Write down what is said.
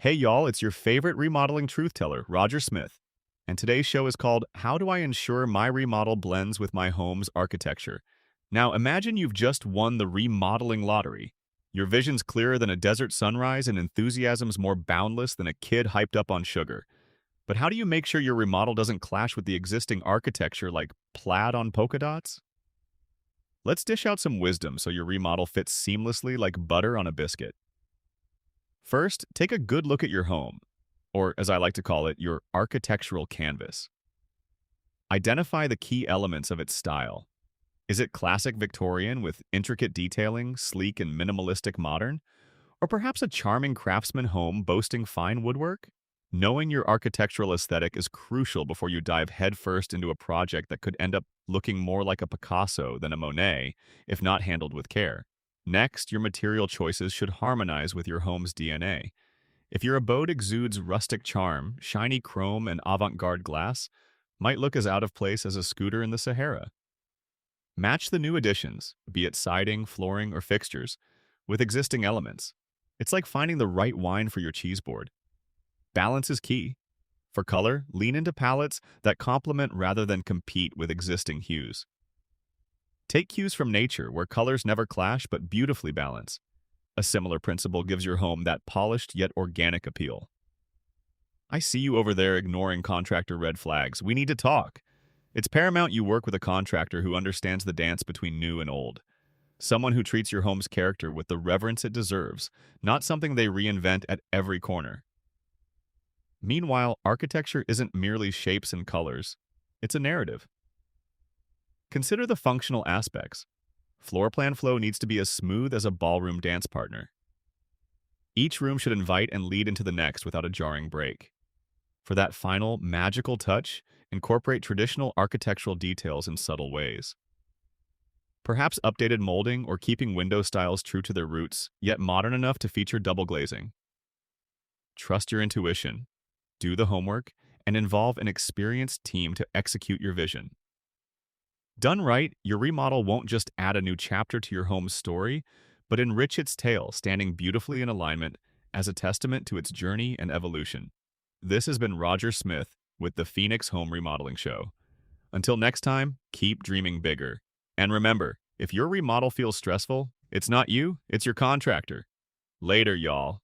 Hey y'all, it's your favorite remodeling truth teller, Roger Smith. And today's show is called How Do I Ensure My Remodel Blends with My Home's Architecture? Now imagine you've just won the remodeling lottery. Your vision's clearer than a desert sunrise and enthusiasm's more boundless than a kid hyped up on sugar. But how do you make sure your remodel doesn't clash with the existing architecture like plaid on polka dots? Let's dish out some wisdom so your remodel fits seamlessly like butter on a biscuit. First, take a good look at your home, or as I like to call it, your architectural canvas. Identify the key elements of its style. Is it classic Victorian with intricate detailing, sleek and minimalistic modern? Or perhaps a charming craftsman home boasting fine woodwork? Knowing your architectural aesthetic is crucial before you dive headfirst into a project that could end up looking more like a Picasso than a Monet if not handled with care. Next, your material choices should harmonize with your home's DNA. If your abode exudes rustic charm, shiny chrome and avant-garde glass might look as out of place as a scooter in the Sahara. Match the new additions, be it siding, flooring, or fixtures, with existing elements. It's like finding the right wine for your cheese board. Balance is key. For color, lean into palettes that complement rather than compete with existing hues. Take cues from nature, where colors never clash but beautifully balance. A similar principle gives your home that polished yet organic appeal. I see you over there ignoring contractor red flags. We need to talk. It's paramount you work with a contractor who understands the dance between new and old. Someone who treats your home's character with the reverence it deserves, not something they reinvent at every corner. Meanwhile, architecture isn't merely shapes and colors. It's a narrative. Consider the functional aspects. Floor plan flow needs to be as smooth as a ballroom dance partner. Each room should invite and lead into the next without a jarring break. For that final, magical touch, incorporate traditional architectural details in subtle ways. Perhaps updated molding or keeping window styles true to their roots, yet modern enough to feature double glazing. Trust your intuition, do the homework, and involve an experienced team to execute your vision. Done right, your remodel won't just add a new chapter to your home's story, but enrich its tale, standing beautifully in alignment as a testament to its journey and evolution. This has been Roger Smith with the Phoenix Home Remodeling Show. Until next time, keep dreaming bigger. And remember, if your remodel feels stressful, it's not you, it's your contractor. Later, y'all.